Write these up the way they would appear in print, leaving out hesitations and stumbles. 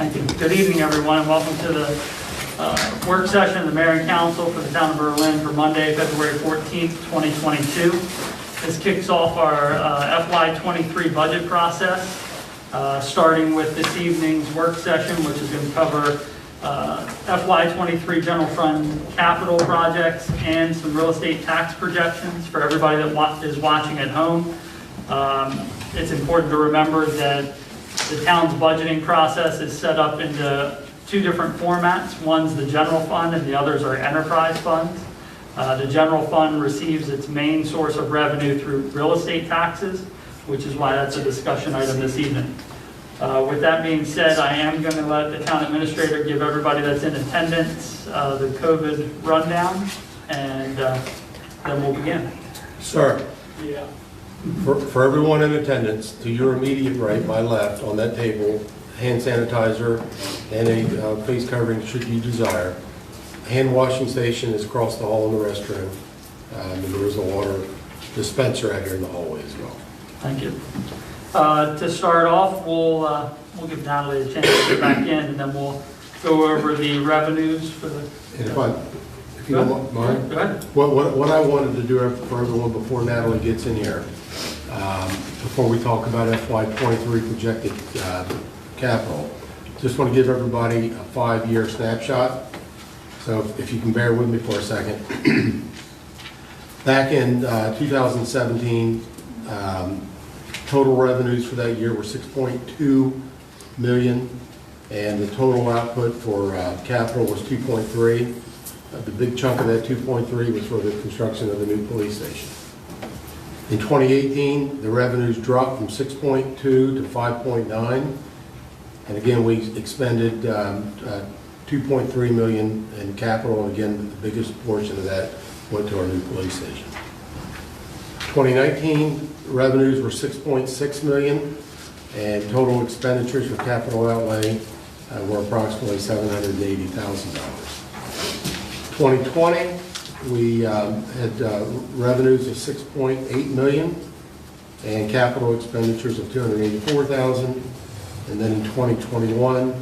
Thank you. Good evening, everyone, and welcome to the work session of the Mayor and Council for the Town of Berlin for Monday, February 14th, 2022. This kicks off our FY23 budget process, starting with this evening's work session, which is going to cover FY23 general fund capital projects and some real estate tax projections for everybody that is watching at home. It's important to remember that the town's budgeting process is set up into two different formats. One's the general fund and the others are enterprise funds. The general fund receives its main source of revenue through real estate taxes, which is why that's a discussion item this evening. With that being said, I am going to let the town administrator give everybody that's in attendance the COVID rundown, and then we'll begin. Sir, Yeah. for everyone in attendance, to your immediate right, my left, on that table, hand sanitizer and a face covering should you desire. Hand washing station is across the hall in the restroom, and there is a water dispenser out here in the hallway as well. Thank you. To start off, we'll give Natalie a chance to get back in, and then we'll go over the revenues for the. And if you don't mind, Go ahead. what I wanted to do for everyone before Natalie gets in here, before we talk about FY23 projected capital, just want to give everybody a 5-year snapshot. So if you can bear with me for a second. Back in 2017, total revenues for that year were $6.2 million, and the total output for capital was $2.3. The big chunk of that 2.3 was for the construction of the new police station. In 2018, the revenues dropped from 6.2 to 5.9, and again, we expended 2.3 million in capital, and again, the biggest portion of that went to our new police station. 2019 revenues were 6.6 million, and total expenditures for capital outlay were approximately $780,000. 2020, we had revenues of 6.8 million and capital expenditures of 284,000. And then in 2021,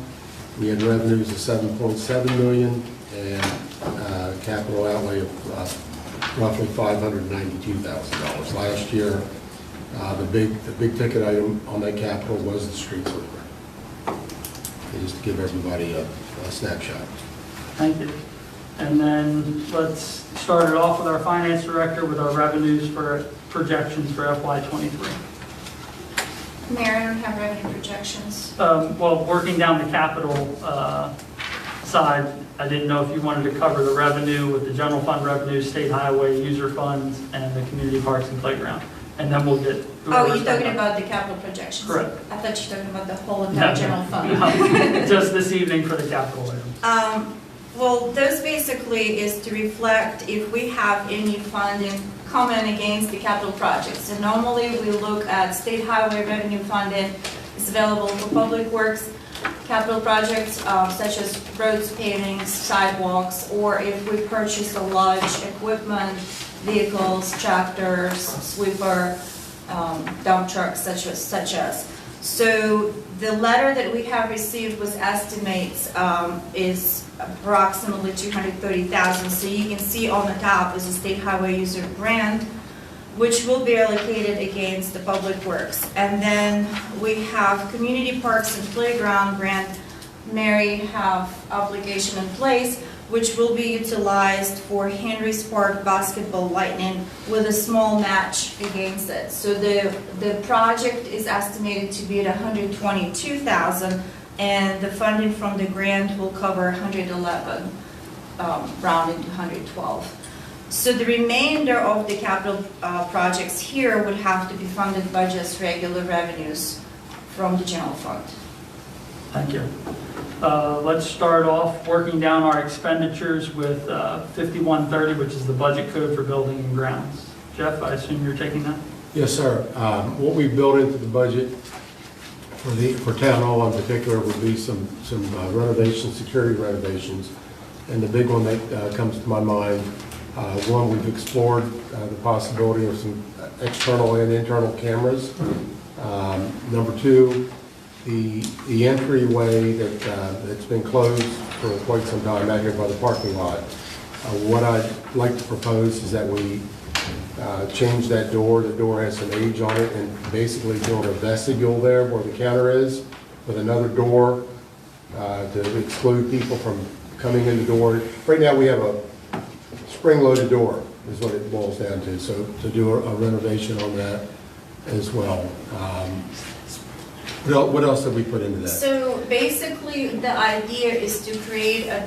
we had revenues of 7.7 million and capital outlay of roughly $592,000. Last year, the big ticket item on that capital was the street sweeper. And just to give everybody a snapshot. Thank you. And then let's start it off with our finance director with our revenues for projections for FY23. Mayor, I don't have revenue projections. Well, working down the capital side, I didn't know if you wanted to cover the revenue with the general fund revenue, state highway, user funds, and the community parks and playground. And then we'll get. Oh, you're talking about the capital projections? Correct. I thought you were talking about the whole entire general fund. No, just this evening for the capital item. Well, those basically is to reflect if we have any funding coming against the capital projects. So normally we look at state highway revenue funding is available for public works, capital projects such as roads, pavings, sidewalks, or if we purchase a large equipment, vehicles, tractors, sweeper, dump trucks, such as. So the letter that we have received with estimates is approximately 230,000. So you can see on the top is a state highway user grant, which will be allocated against the public works. And then we have community parks and playground grant. Mary have obligation in place, which will be utilized for Henry's Park basketball lighting with a small match against it. So the project is estimated to be at 122,000, and the funding from the grant will cover 111, rounding to 112. So the remainder of the capital projects here would have to be funded by just regular revenues from the general fund. Thank you. Let's start off working down our expenditures with 5130, which is the budget code for building and grounds. Jeff, I assume you're taking that? Yes, sir. What we built into the budget for town hall in particular would be some renovations, security renovations, and the big one that comes to my mind. One, we've explored the possibility of some external and internal cameras. Number two the entryway that's been closed for quite some time out here by the parking lot, what I'd like to propose is that we change that door. The door has some age on it, and basically build a vestibule there where the counter is with another door to exclude people from coming in the door. Right now, we have a spring-loaded door is what it boils down to, so to do a renovation on that as well. What else have we put into that? So basically, the idea is to create a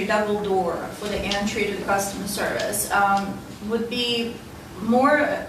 double door for the entry to the customer service. Would be more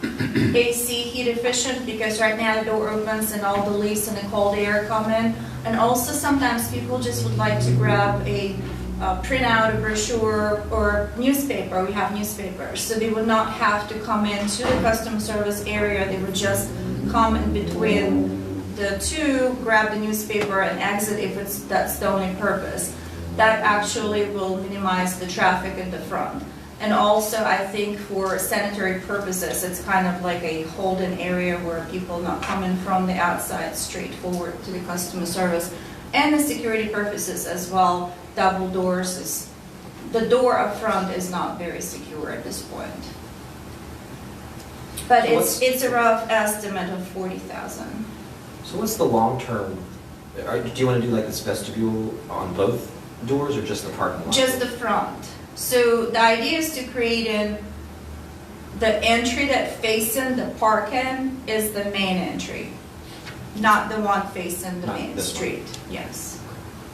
AC heat efficient, because right now the door opens and all the leaves and the cold air come in. And also sometimes people just would like to grab a printout, a brochure, or newspaper. We have newspapers, so they would not have to come into the customer service area. They would just come in between the two, grab the newspaper, and exit if that's the only purpose. That actually will minimize the traffic in the front. And also, I think for sanitary purposes, it's kind of like a hold-in area where people not coming from the outside straight forward to the customer service. And the security purposes as well. Double doors the door up front is not very secure at this point. But it's a rough estimate of 40,000. So what's the long-term, do you want to do like this vestibule on both doors or just the parking lot? Just the front. So the idea is to create the entry that facing the parking is the main entry, not the one facing the Not main this one. street. Yes.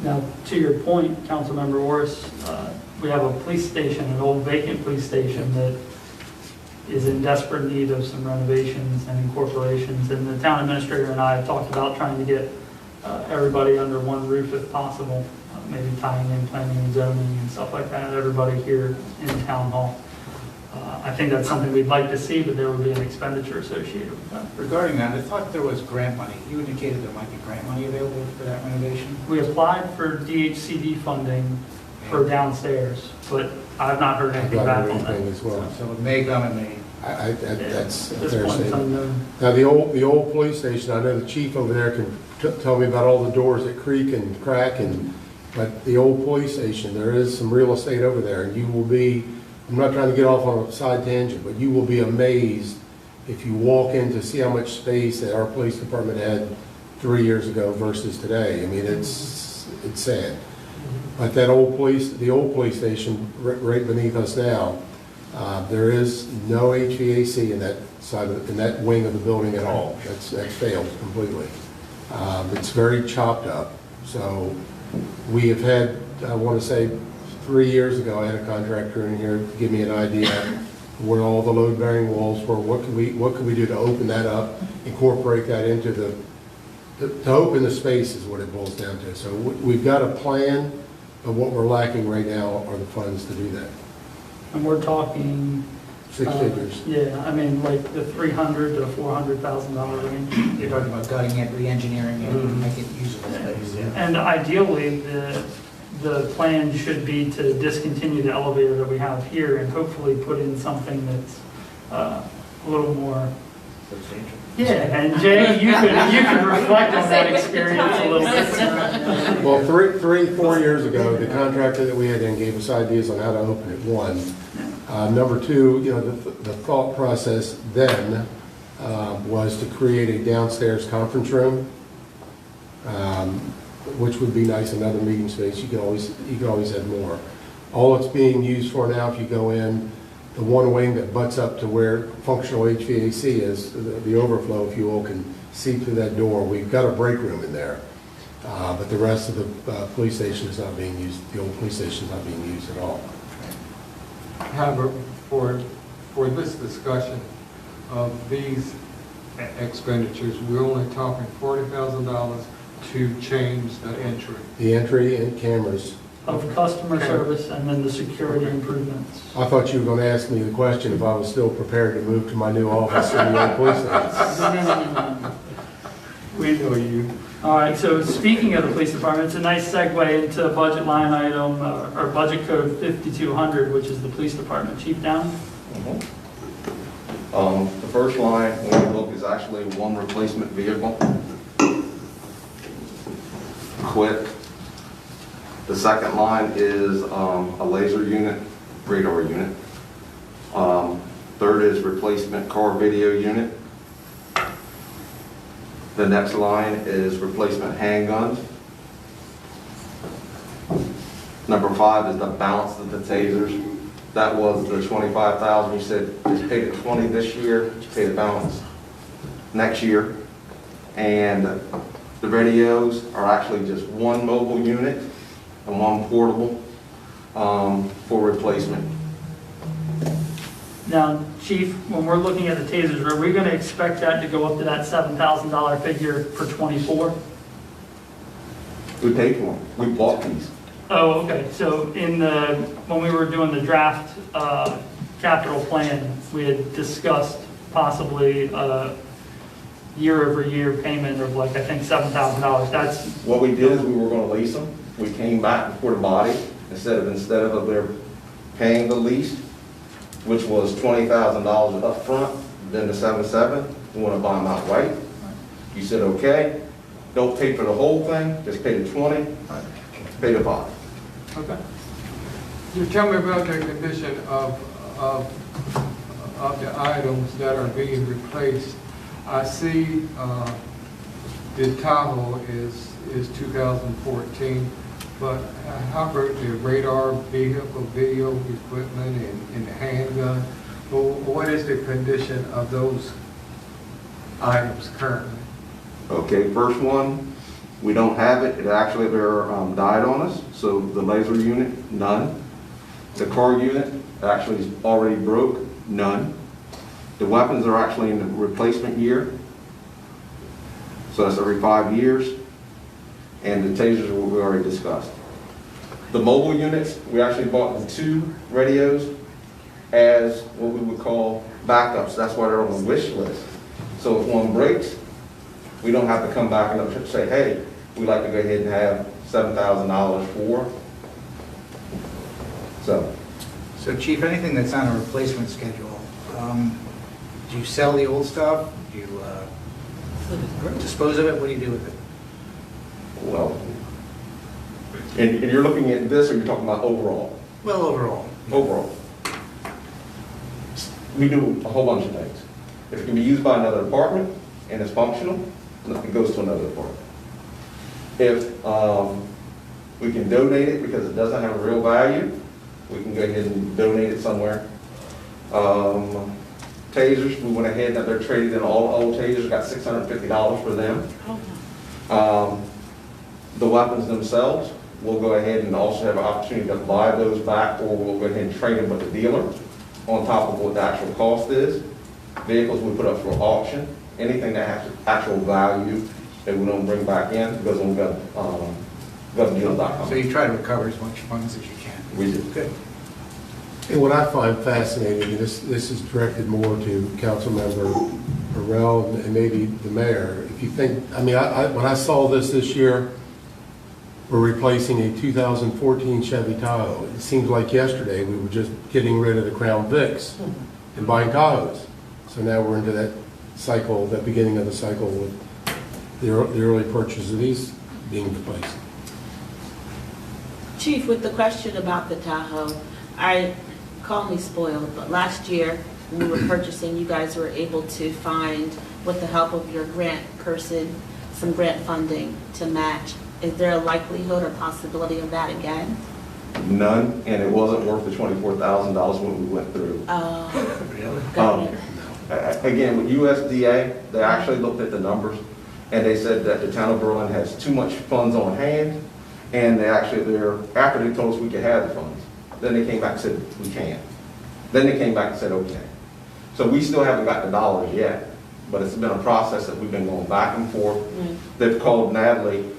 Now, to your point, Councilmember Orris, we have a police station, an old vacant police station that is in desperate need of some renovations and incorporations. And the town administrator and I have talked about trying to get everybody under one roof if possible, maybe tying in planning and zoning and stuff like that, everybody here in town hall. I think that's something we'd like to see, but there would be an expenditure associated with that. Regarding that, I thought there was grant money. You indicated there might be grant money available for that renovation? We applied for DHCD funding for downstairs, but I've not heard I've anything got back on everything that. as well. So it may come and may. That's a At this fair point, it's statement. unknown. Now, the old police station, I know the chief over there can tell me about all the doors that creak and crack, but the old police station, there is some real estate over there, and you will be, I'm not trying to get off on a side tangent, but you will be amazed if you walk in to see how much space that our police department had 3 years ago versus today. I mean, it's sad. But the old police station right beneath us now, there is no HVAC in that in that wing of the building at all. That's failed completely. It's very chopped up. So we have had, I want to say, 3 years ago, I had a contractor in here give me an idea where all the load-bearing walls were. What could we do to open that up, incorporate that into to open the space is what it boils down to. So we've got a plan, but what we're lacking right now are the funds to do that. And we're talking. 6 figures. Yeah, I mean, like the $300,000 to $400,000 range. You're talking about gutting it, re-engineering it, make it usable space. And ideally, the plan should be to discontinue the elevator that we have here and hopefully put in something that's a little more. Yeah, and Jay, you could reflect on that experience a little bit. Well, 4 years ago, the contractor that we had in gave us ideas on how to open it, one. Number two, the thought process then was to create a downstairs conference room, which would be nice, another meeting space. You could always have more. All it's being used for now, if you go in, the one wing that butts up to where functional HVAC is, the overflow, if you will, can see through that door. We've got a break room in there, but the rest of the police station is not being used. The old police station is not being used at all. However, for this discussion of these expenditures, we're only talking $40,000 to change the entry. The entry and cameras. Of customer service and then the security improvements. I thought you were going to ask me the question if I was still prepared to move to my new office in the old police station. No. We know you. All right, so speaking of the police department, it's a nice segue into budget line item, or budget code 5200, which is the police department. Chief Downey? The first line, when you look, is actually one replacement vehicle. quick. The second line is a laser unit, radar unit. Third is replacement car video unit. The next line is replacement handguns. Number 5 is the balance of the tasers. That was the 25,000. You said just paid it 20 this year, pay the balance next year. And the radios are actually just one mobile unit and one portable for replacement. Now, Chief, when we're looking at the tasers, are we going to expect that to go up to that $7,000 figure for '24? We paid for them. We bought these. Oh, okay, so when we were doing the draft capital plan, we had discussed possibly a year-over-year payment of like, I think $7,000. That's, What we did is we were going to lease them. We came back before the body, instead of their paying the lease, which was $20,000 up front, then the 7.7, we want to buy them outright. You said, okay, don't pay for the whole thing, just pay the 20, pay the body. okay. You tell me about the condition of the items that are being replaced. I see the Tahoe is 2014, but how about the radar, vehicle, video equipment, and the handgun? Well, what is the condition of those items currently? Okay, first one, we don't have it. It actually, they're died on us. So the laser unit, none. The car unit actually is already broke, none. The weapons are actually in the replacement year. So that's every 5 years. And the tasers we already discussed. The mobile units, we actually bought the 2 radios as what we would call backups. That's why they're on the wish list. So if one breaks, we don't have to come back and say, hey, we'd like to go ahead and have $7,000 for. So Chief, anything that's on a replacement schedule, do you sell the old stuff? Do you dispose of it? What do you do with it? Well, and you're looking at this, or you're talking about overall? Well, overall. Overall. We do a whole bunch of things. If it can be used by another department and it's functional, it goes to another department. If we can donate it because it doesn't have a real value, we can go ahead and donate it somewhere. Tasers, we went ahead and they're traded in all old tasers, got $650 for them. The weapons themselves, we'll go ahead and also have an opportunity to buy those back, or we'll go ahead and trade them with the dealer on top of what the actual cost is. Vehicles we put up for auction. Anything that has actual value that we don't bring back in goes on govdeals.com. So you try to recover as much funds as you can. We do. Good. And what I find fascinating, and this is directed more to Councilmember Burrell and maybe the mayor, if you think, I mean, when I saw this year, we're replacing a 2014 Chevy Tahoe. It seems like yesterday we were just getting rid of the Crown Vics and buying Tahoes. So now we're into that cycle, that beginning of the cycle with the early purchase of these being replaced. Chief, with the question about the Tahoe, call me spoiled, but last year when we were purchasing, you guys were able to find, with the help of your grant person, some grant funding to match. Is there a likelihood or possibility of that again? None, and it wasn't worth the $24,000 when we went through. Really? Got it. Again, with USDA, they actually looked at the numbers, and they said that the town of Berlin has too much funds on hand, and after they told us we could have the funds, then they came back and said, we can't. Then they came back and said, okay. So we still haven't got the dollars yet, but it's been a process that we've been going back and forth. They've called Natalie,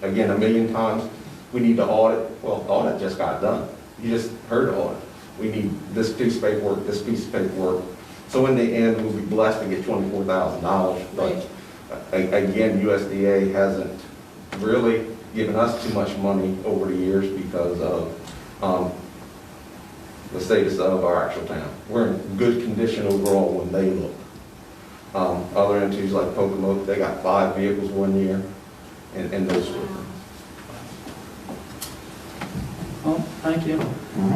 again, 1,000,000 times. We need to audit. Well, the audit just got done. You just heard the audit. We need this piece of paperwork, this piece of paperwork. So in the end, we'll be blessed to get $24,000. But again, USDA hasn't really given us too much money over the years because of the status of our actual town. We're in good condition overall when they look. Other entities like Pocomoke, they got 5 vehicles one year and those sort of things. Thank you.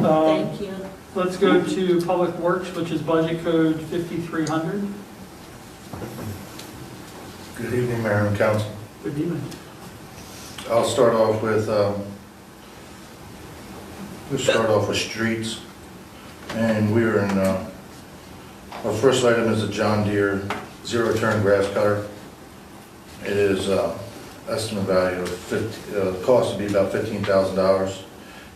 Thank you. Let's go to Public Works, which is Budget Code 5300. Good evening, Mayor and Council. Good evening. I'll start off with, streets. And we're in, our first item is a John Deere zero-turn grass cutter. It is, estimate value of cost to be about $15,000.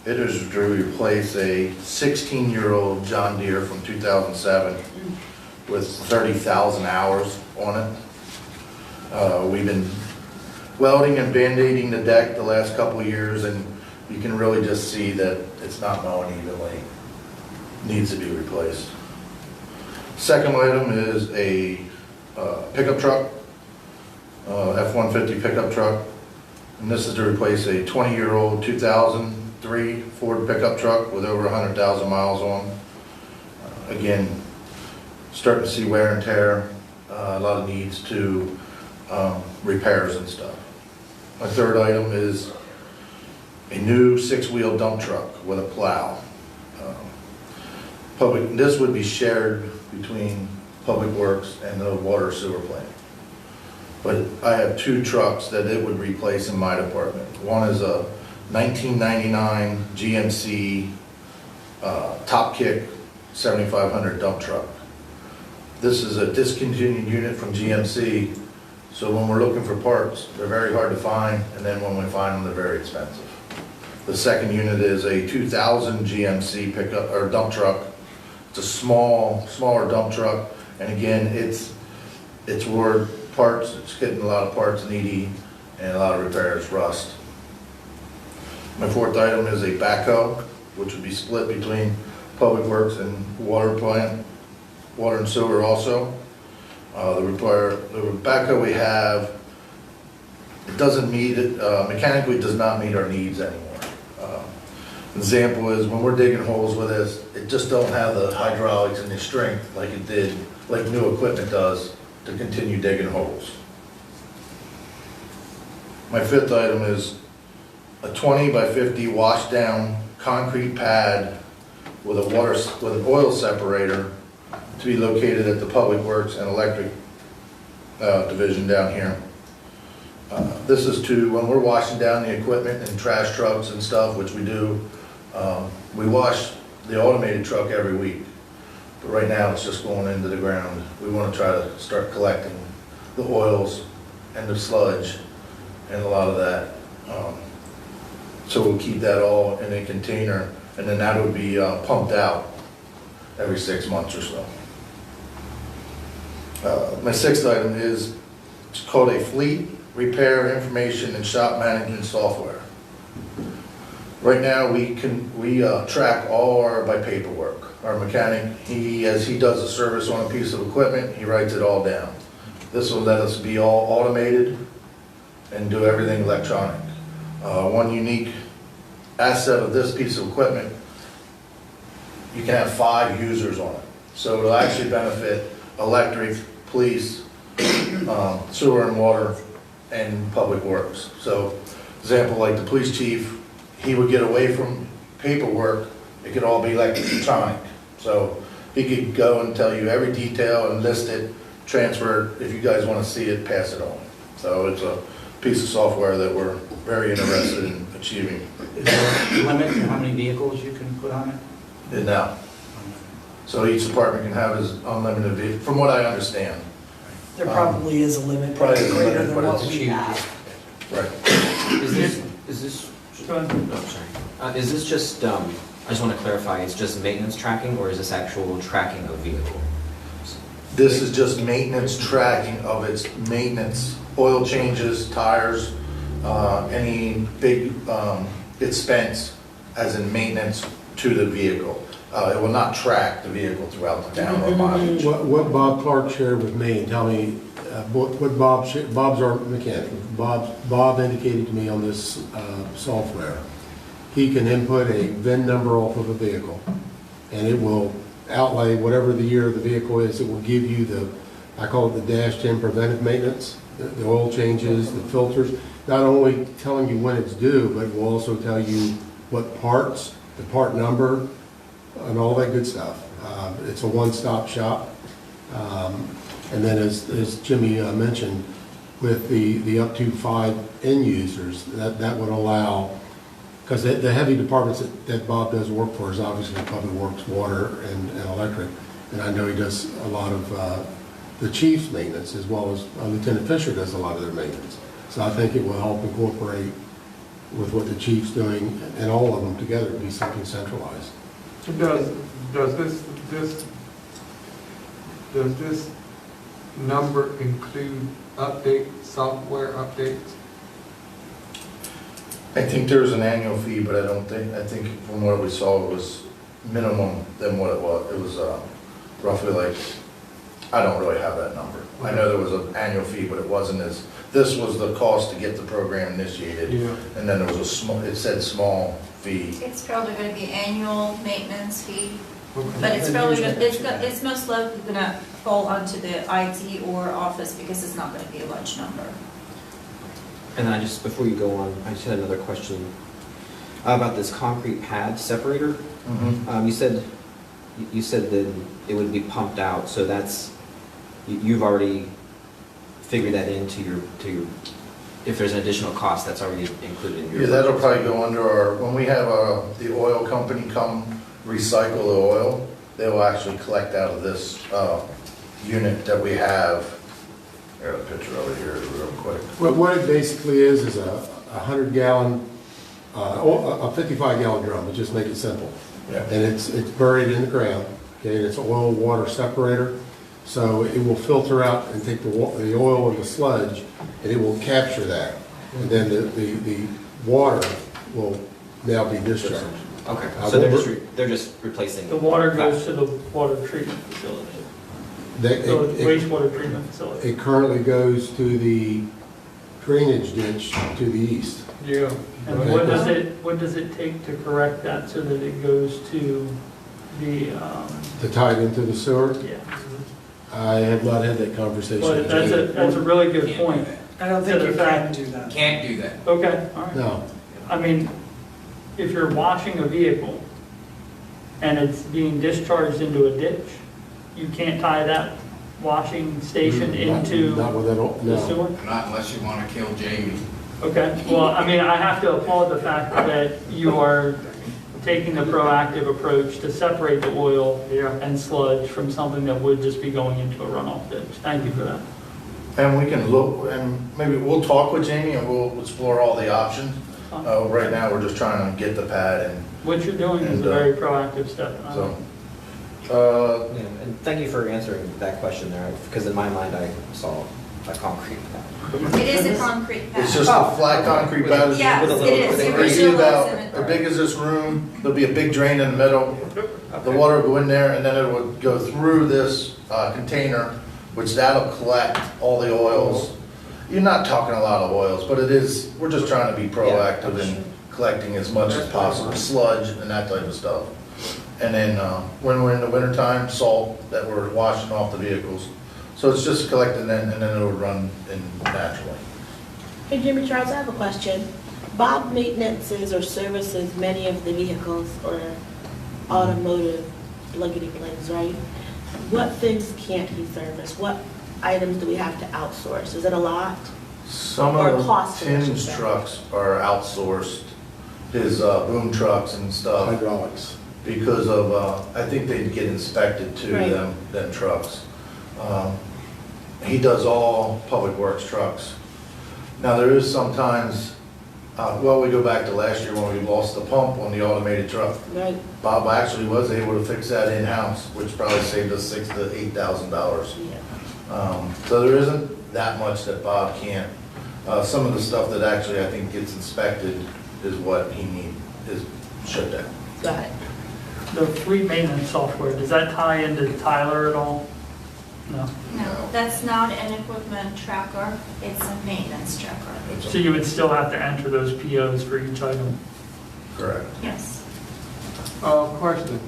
It is to replace a 16-year-old John Deere from 2007 with 30,000 hours on it. We've been welding and band-aiding the deck the last couple of years, and you can really just see that it's not mowing evenly. Needs to be replaced. Second item is a pickup truck, F-150 pickup truck. And this is to replace a 20-year-old 2003 Ford pickup truck with over 100,000 miles on. Again, starting to see wear and tear, a lot of needs to repairs and stuff. My third item is a new 6-wheel dump truck with a plow. This would be shared between Public Works and the water sewer plant. But I have 2 trucks that it would replace in my department. One is a 1999 GMC Top Kick 7500 dump truck. This is a discontinued unit from GMC, so when we're looking for parts, they're very hard to find, and then when we find them, they're very expensive. The second unit is a 2000 GMC pickup or dump truck. It's a smaller dump truck, and again, it's where parts, it's getting a lot of parts needy and a lot of repairs, rust. My fourth item is a backhoe, which would be split between Public Works and water plant, water and sewer also. The backhoe we have, it doesn't meet it, mechanically does not meet our needs anymore. Example is when we're digging holes with this, it just don't have the hydraulics and the strength like it did, like new equipment does to continue digging holes. My fifth item is a 20 by 50 wash down concrete pad with an oil separator to be located at the Public Works and Electric division down here. This is to, when we're washing down the equipment and trash trucks and stuff, which we do, we wash the automated truck every week. But right now it's just going into the ground. We want to try to start collecting the oils and the sludge and a lot of that. So we'll keep that all in a container, and then that would be pumped out every 6 months or so. My sixth item is, it's called a fleet repair information and shop management software. Right now, we track all by paperwork. Our mechanic, as he does a service on a piece of equipment, he writes it all down. This will let us be all automated and do everything electronic. One unique asset of this piece of equipment, you can have 5 users on it. So it'll actually benefit electric, police, sewer and water, and Public Works. So, example, like the police chief, he would get away from paperwork, it could all be electronic. So he could go and tell you every detail and list it, transfer it, if you guys want to see it, pass it on. So it's a piece of software that we're very interested in achieving. Is there a limit to how many vehicles you can put on it? And now, so each department can have his unlimited vehicle, from what I understand. There probably is a limit, but Probably it's is a greater limit, than but what it's we huge. have. Right. Is this, Go ahead. oh, sorry. Is this just, I just want to clarify, it's just maintenance tracking, or is this actual tracking of vehicle? This is just maintenance tracking of its maintenance, oil changes, tires, any big expense as in maintenance to the vehicle. It will not track the vehicle throughout the town or mileage. What Bob Clark shared with me, and tell me, what Bob shared, Bob's our mechanic. Bob indicated to me on this software, he can input a VIN number off of a vehicle, and it will outlay whatever the year of the vehicle is. It will give you the, I call it the -10 preventive maintenance, the oil changes, the filters, not only telling you when it's due, but it will also tell you what parts the part number, and all that good stuff. It's a one-stop shop. And then as Jimmy mentioned, with the up to 5 end users, that would allow, because the heavy departments that Bob does work for is obviously Public Works, Water, and Electric. And I know he does a lot of the chief's maintenance, as well as Lieutenant Fisher does a lot of their maintenance. So I think it will help incorporate with what the chief's doing, and all of them together, to be something centralized. Does this number include software updates? I think there's an annual fee, but I think from what we saw, it was minimum than what it was. It was roughly like, I don't really have that number. I know there was an annual fee, but it wasn't this was the cost to get the program initiated. Yeah. And then there was it said small fee. It's probably going to be annual maintenance fee, Okay. but it's probably, it's most likely going to fall onto the IT or office because it's not going to be a large number. And then before you go on, I just had another question about this concrete pad separator. Mm-hmm. You said that it would be pumped out, so you've already figured that into your, if there's an additional cost, that's already included in your. Yeah, that'll probably go under when we have the oil company come recycle the oil, they will actually collect out of this unit that we have. I got a picture of it here real quick. What it basically is a 100-gallon, a 55-gallon drum, to just make it simple. Yeah. And it's buried in the ground, okay, and it's an oil-water separator. So it will filter out and take the oil and the sludge, and it will capture that. And then the water will now be discharged. Okay, so they're just replacing. The water goes to the water treatment facility, so the wastewater treatment facility. It currently goes to the drainage ditch to the east. Yeah. And what does it take to correct that so that it goes to the, To tie it into the sewer? yeah. I have not had that conversation. But with Jay. that's a really good point. I don't think you can do that. Can't do that. Okay, all right. No. I mean, if you're washing a vehicle and it's being discharged into a ditch, you can't tie that washing station into Not with that, the no. sewer? Not unless you want to kill Jamie. Okay, well, I mean, I have to applaud the fact that you are taking the proactive approach to separate the oil and sludge from something that would just be going into a runoff ditch. Thank you for that. And we can look, and maybe we'll talk with Jamie and we'll explore all the options. Right now, we're just trying to get the pad and What you're doing is a And, very proactive step. so. Yeah, and thank you for answering that question there, because in my mind, I saw a concrete pad. It is a concrete pad. It's just a flat concrete pad. Yes, with a it little- is. with a You It'll be visualize about it. as big as this room. There'll be a big drain in the middle. The water will go in there and then it would go through this container, which that'll collect all the oils. You're not talking a lot of oils, but it is, we're just trying to be proactive in collecting as much as possible, sludge and that type of stuff. And then when we're in the wintertime, salt that we're washing off the vehicles. So it's just collecting and then it'll run in naturally. Hey, Jimmy Charles, I have a question. Bob maintenances or services many of the vehicles or automotive blankety-blanks, right? What things can't he service? What items do we have to outsource? Is it a lot? Some Or of cost, I should Tim's say. trucks are outsourced, his boom trucks and stuff, Hydraulics. because of, I think they get inspected too, Right. them trucks. He does all Public Works trucks. Now, there is sometimes, well, we go back to last year when we lost the pump on the automated truck. Right, Bob actually was able to fix that in-house, which probably saved us $6,000 to $8,000. yeah. So there isn't that much that Bob can't. Some of the stuff that actually I think gets inspected is what he is shipped out. Got it. The fleet maintenance software, does that tie into Tyler at all? No. No, that's not an equipment tracker, it's a maintenance tracker. So you would still have to enter those POs for each item? Correct. Yes. Question.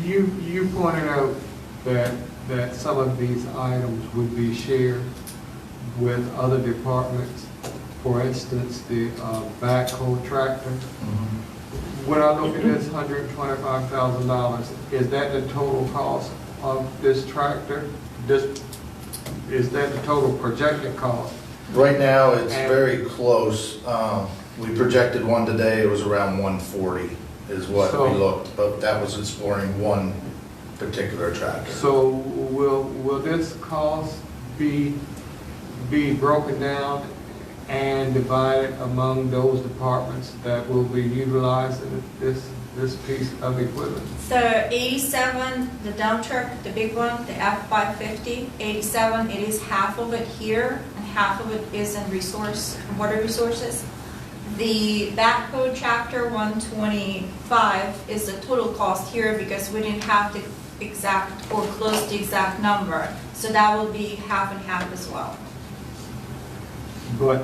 You pointed out that some of these items would be shared with other departments. For instance, the backhoe tractor. when I look at this $125,000, is that the total cost of this tractor? Is that the total projected cost? Right now, it's And- very close. We projected one today, it was around 140 is what we So- looked, but that was exploring one particular tractor. So will this cost be broken down and divided among those departments that will be utilizing this piece of equipment? So 87, the dump truck, the big one, the F-550, 87, it is half of it here and half of it is in water resources. The backhoe tractor 125 is the total cost here because we didn't have the exact or close to exact number. So that will be half and half as well. But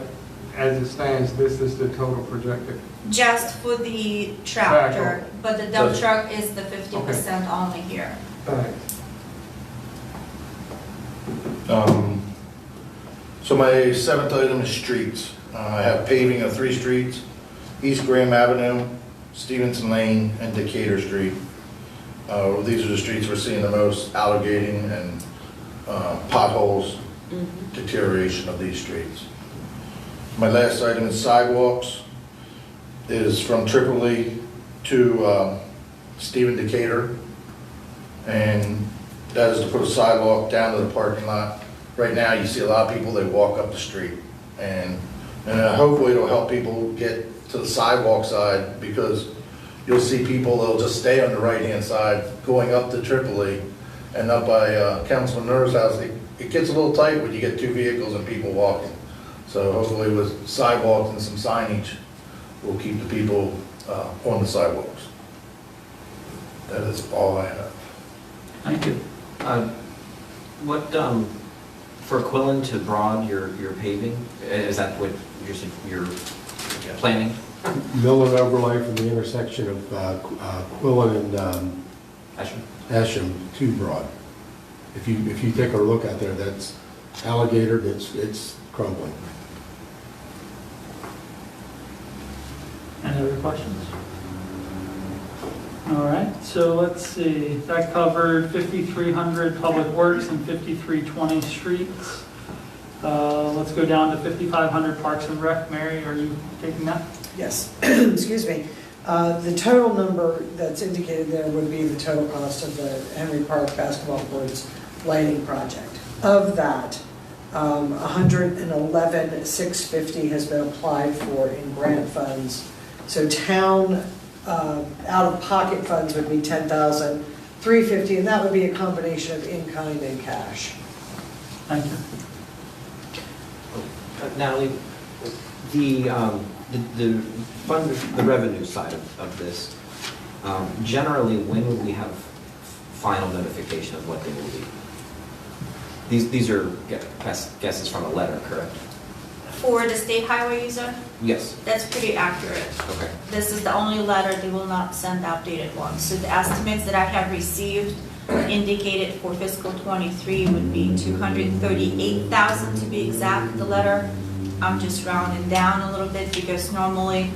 as it stands, this is the total projected. Just for the tractor, Backhoe. but the dump So- truck is the 50% only here. Thanks. So my seventh item is streets. I have paving of 3 streets, East Graham Avenue, Stevenson Lane, and Decatur Street. These are the streets we're seeing the most alligating and potholes, deterioration of these streets. My last item is sidewalks. It is from Tripoli to Stephen Decatur. And that is to put a sidewalk down to the parking lot. Right now, you see a lot of people, they walk up the street. And hopefully it'll help people get to the sidewalk side because you'll see people, they'll just stay on the right-hand side going up to Tripoli and up by Councilman Ner's house. It gets a little tight when you get 2 vehicles and people walking. So hopefully with sidewalks and some signage, we'll keep the people on the sidewalks. That is all I have. Thank you. What, for Quillen to Broad, your paving, is that what you're planning? Mill and overlay from the intersection of Quillen and Ashland? Asham to Broad. If you take a look out there, that's alligator, it's crumbling. Any other questions? All right, so let's see, that covered 5,300 public works and 5,320 streets. Let's go down to 5,500 parks and rec. Mary, are you taking that? Yes, excuse me. The total number that's indicated there would be the total cost of the Henry Park basketball courts lighting project. Of that, 111,650 has been applied for in grant funds. So town out-of-pocket funds would be 10,350, and that would be a combination of in-kind and cash. Thank you. Natalie, the fund, the revenue side of this, generally, when would we have final notification of what they will be? These are guesses from a letter, correct? For the state highway user, Yes. that's pretty accurate. Okay. This is the only letter, they will not send updated ones. So the estimates that I have received indicated for fiscal '23 would be 238,000 to be exact, the letter. I'm just rounding down a little bit because normally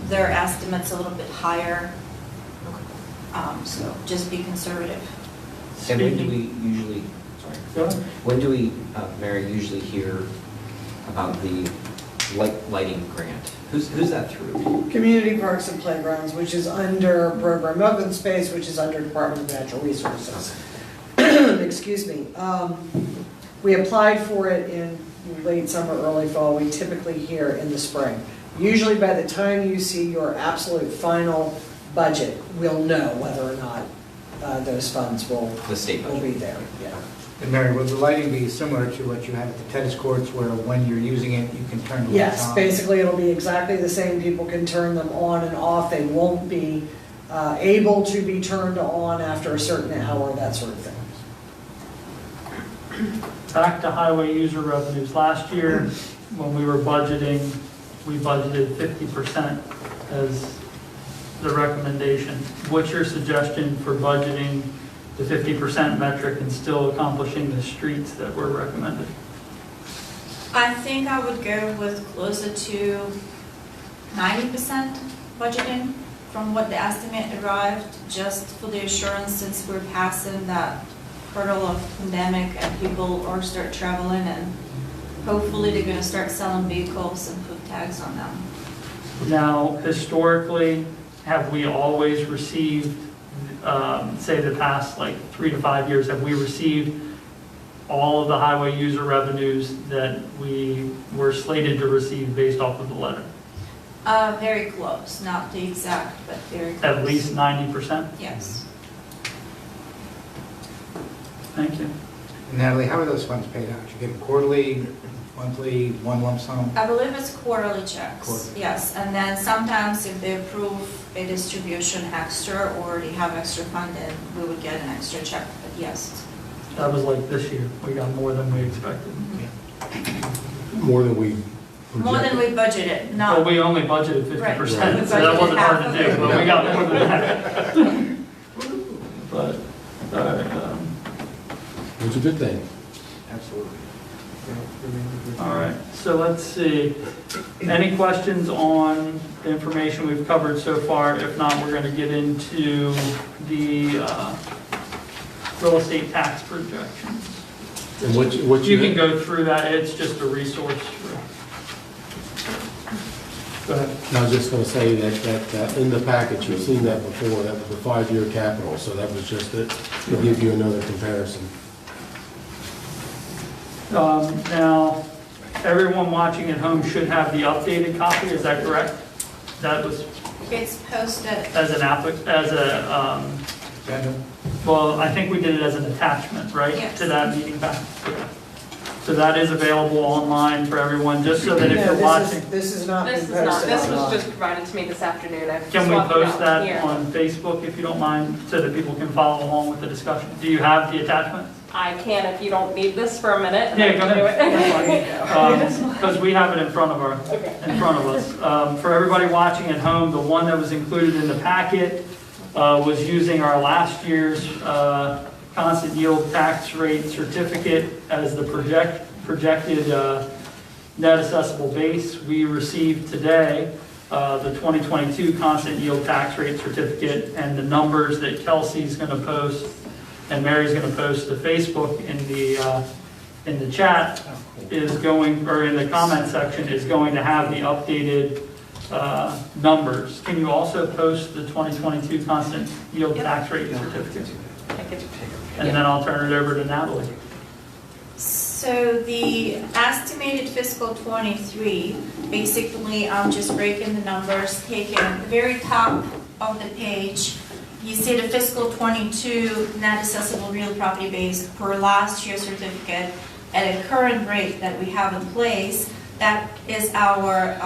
their estimate's a little bit higher. So just be conservative. And when do we usually, sorry, Go ahead. when do we, Mary, usually hear about the lighting grant? Who's that through? Community Parks and Playgrounds, which is under Program Open Space, which is under Department of Natural Resources. Excuse me. We applied for it in late summer, early fall. We typically hear in the spring. Usually by the time you see your absolute final budget, we'll know whether or not those funds will The state budget? be there. Yeah. And Mary, will the lighting be similar to what you have at the tennis courts where when you're using it, you can turn the lights Yes, on? basically it'll be exactly the same. People can turn them on and off. They won't be able to be turned on after a certain hour, that sort of thing. Back to highway user revenues. Last year, when we were budgeting, we budgeted 50% as the recommendation. What's your suggestion for budgeting the 50% metric and still accomplishing the streets that were recommended? I think I would go with closer to 90% budgeting from what the estimate arrived, just for the assurance, since we're passing that hurdle of pandemic and people are start traveling, and hopefully they're gonna start selling vehicles and put tags on them. Now, historically, have we always received, say the past like 3 to 5 years, have we received all of the highway user revenues that we were slated to receive based off of the letter? Very close, not the exact, but very close. At least 90%? Yes. Thank you. Natalie, how are those funds paid out? You get them quarterly, monthly, one lump sum? I believe it's quarterly checks. Quarterly. Yes, and then sometimes if they approve a distribution extra or they have extra funding, we would get an extra check, but yes. That was like this year. We got more than we expected. More than we More than we budgeted, Well, not, we only budgeted 50%, Right. so that wasn't hard to do, but we got more than that. But, all right, It's a good thing. Absolutely. all right, so let's see. Any questions on the information we've covered so far? If not, we're going to get into the real estate tax projections. And what You can go through that, it's just a resource. Go ahead. I was just going to say that in the package, you've seen that before, that was the 5-year capital, so that was just it, to give you another comparison. Now, everyone watching at home should have the updated copy, is that correct? That was it's posted, as an well, I think we did it as an attachment, right? Yes. To that meeting pack. So that is available online for everyone, just so that if No, you're watching. This is not This being is not, posted this was online. just provided to me this afternoon. I've Can we swapped it post out that here. on Facebook if you don't mind, so that people can follow along with the discussion? Do you have the attachment? I can if you don't need this for a minute. and Yeah, I go can do ahead. it. Because we have it in front of us. For everybody watching at home, the one that was included in the packet was using our last year's constant yield tax rate certificate as the projected net assessable base. We received today the 2022 constant yield tax rate certificate, and the numbers that Kelsey's going to post and Mary's going to post to Facebook in the chat is going, or in the comment section, is going to have the updated numbers. Can you also post the 2022 constant yield tax rate certificate? And then I'll turn it over to Natalie. so the estimated fiscal '23, basically, I'm just breaking the numbers, taking the very top of the page. You see the fiscal '22 net assessable real property base per last year's certificate at a current rate that we have in place. That is our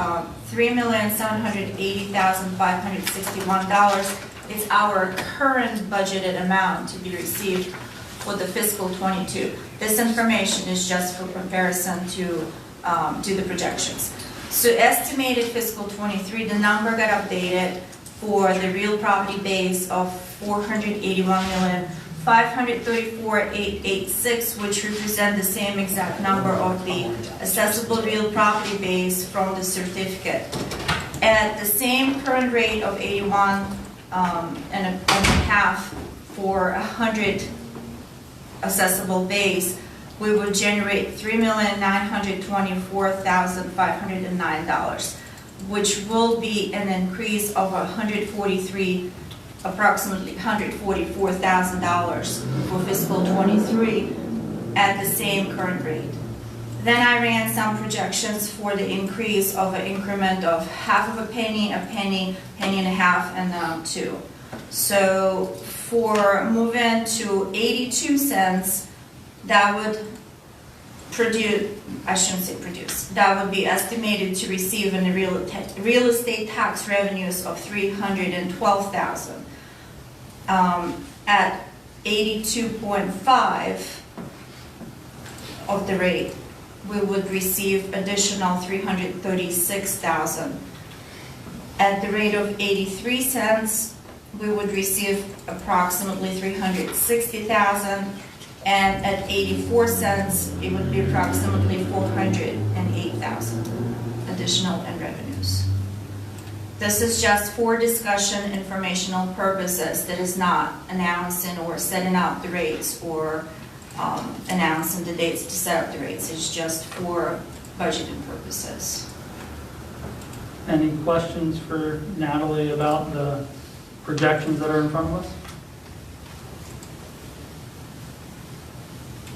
$3,780,561. It's our current budgeted amount to be received for the fiscal '22. This information is just for comparison to do the projections. So estimated fiscal '23, the number got updated for the real property base of $481,534,886, which represent the same exact number of the assessable real property base from the certificate. At the same current rate of 81 and a half for 100 assessable base, we would generate $3,924,509, which will be an increase of approximately $144,000 for fiscal '23 at the same current rate. Then I ran some projections for the increase of an increment of half of a penny, penny and a half, and 2. So for moving to 82 cents, that would produce, I shouldn't say produce, that would be estimated to receive in the real estate tax revenues of $312,000. At 82.5 of the rate, we would receive additional $336,000. At the rate of 83 cents, we would receive approximately $360,000, and at 84 cents, it would be approximately $408,000 additional in revenues. This is just for discussion, informational purposes. That is not announcing or setting out the rates or announcing the dates to set up the rates. It's just for budgeting purposes. Any questions for Natalie about the projections that are in front of us?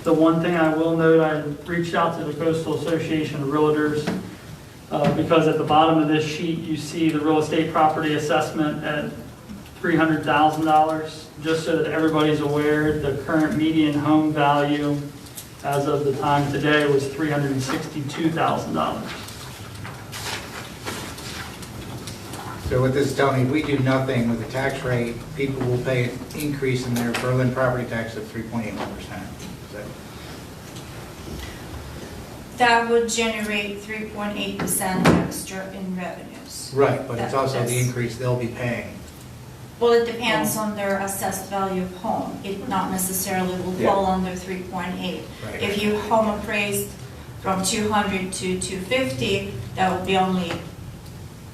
The one thing I will note, I reached out to the Coastal Association of Realtors because at the bottom of this sheet, you see the real estate property assessment at $300,000. Just so that everybody's aware, the current median home value as of the time today was $362,000. So what this is telling me, if we do nothing with the tax rate, people will pay an increase in their Berlin property tax of 3.81%. That would generate 3.8% extra in revenues. Right, but it's also the That's- increase they'll be paying. Well, it depends on their assessed value of home. It not necessarily will fall under 3.8. Right. If you home appraised from 200 to 250, that would be only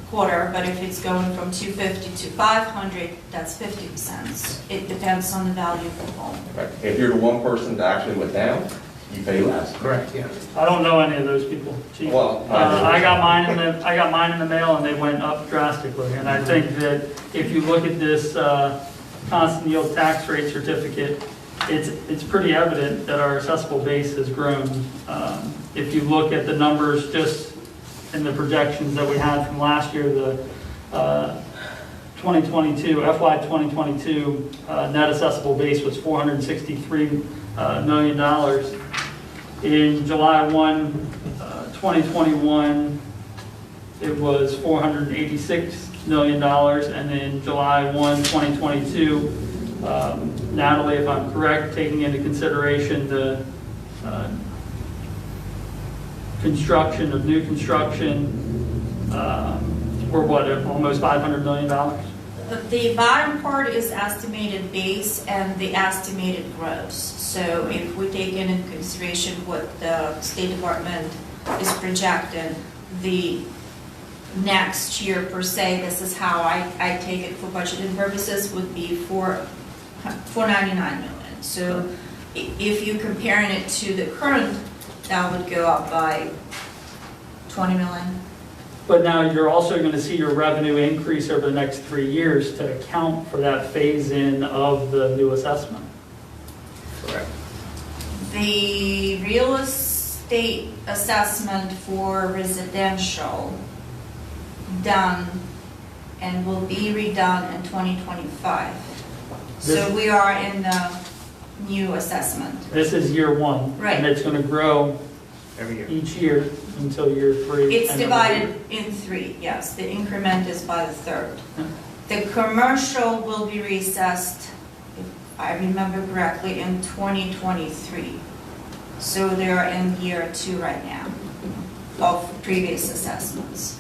quarter, but if it's going from 250 to 500, that's 50%. It depends on the value of the home. Right. If you're the one person that actually went down, you pay less. Correct, yeah. I don't know any of those people, Chief. Well, I got mine in the mail and they went up drastically. And I think that if you look at this constant yield tax rate certificate, it's pretty evident that our assessable base has grown. If you look at the numbers just in the projections that we had from last year, the 2022, FY 2022 net assessable base was $463 million. In July 1, 2021, it was $486 million, and in July 1, 2022, Natalie, if I'm correct, taking into consideration the construction of new construction, we're what, almost $500 million? The bottom part is estimated base and the estimated gross. So if we take into consideration what the State Department is projecting, the next year per se, this is how I take it for budgeting purposes, would be $499 million. So if you're comparing it to the current, that would go up by 20 million. But now you're also going to see your revenue increase over the next 3 years to account for that phase-in of the new assessment. Correct. The real estate assessment for residential done and will be redone in 2025. So we are in the new assessment. This is year one. Right. And it's going to grow Every year. each year until year 3. It's and divided in 3, yes. The increment is by the third. The commercial will be reassessed, if I remember correctly, in 2023. So they're in year 2 right now of previous assessments.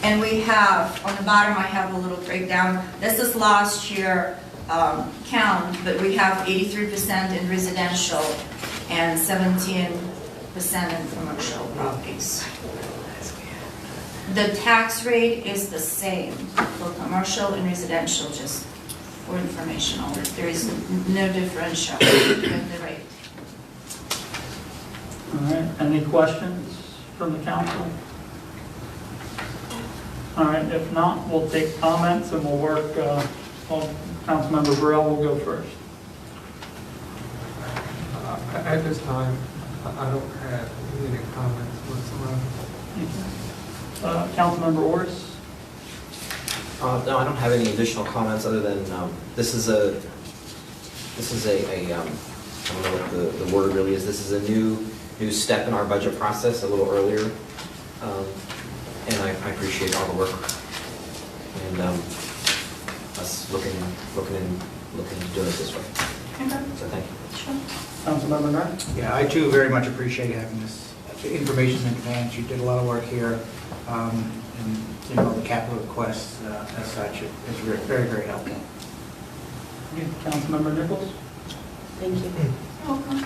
And we have, on the bottom, I have a little breakdown. This is last year count, but we have 83% in residential and 17% in commercial properties. The tax rate is the same for commercial and residential, just for informational. There is no differential in the rate. All right, any questions from the council? All right, if not, we'll take comments and we'll work, Councilmember Burrell will go first. At this time, I don't have any comments whatsoever. Councilmember Orris? No, I don't have any additional comments other than this is a I don't know what the word really is. This is a new step in our budget process, a little earlier, and I appreciate all the work and us looking to do it this way. Okay. So thank you. Councilmember Knight? Yeah, I too very much appreciate having this information in advance. You did a lot of work here, and the capital requests as such, it's very, very helpful. Councilmember Nichols? Thank you. Welcome.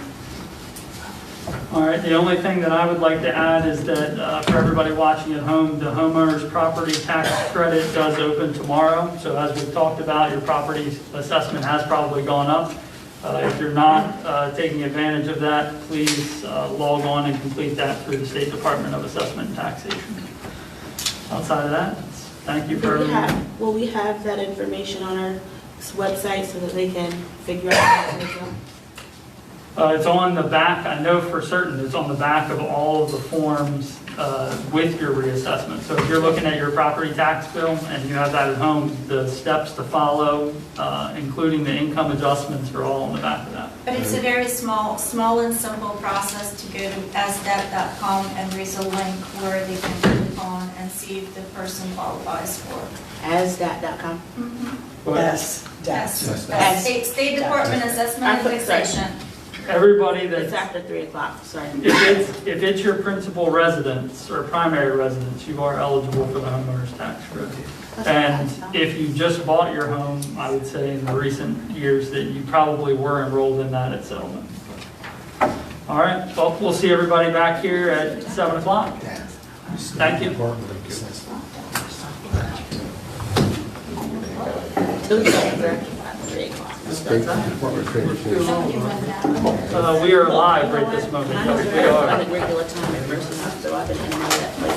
All right, the only thing that I would like to add is that for everybody watching at home, the homeowner's property tax credit does open tomorrow. So as we've talked about, your property assessment has probably gone up. If you're not taking advantage of that, please log on and complete that through the State Department of Assessment and Taxation. Outside of that, thank you for everything. Will we have that information on our website so that they can figure out how to go? It's on the back, I know for certain, it's on the back of all of the forms with your reassessment. So if you're looking at your property tax bill and you have that at home, the steps to follow, including the income adjustments, are all on the back of that. But it's a very small and simple process to go to asdebt.com and there's a link where they can click on and see if the person qualifies for. Asdat.com. Yes, Yes, State Department Assessment and Taxation. Everybody It's that's, after 3 o'clock, sorry. if it's your principal residence or primary residence, you are eligible for the homeowner's tax credit. And if you just bought your home, I would say in the recent years that you probably were enrolled in that at settlement. All right, well, we'll see everybody back here at 7 o'clock. Thank you. Tuesday, 3 o'clock. State Department of Transportation. We are live right this moment. I'm We are. on a regular time at first, so I've been in and out of that place.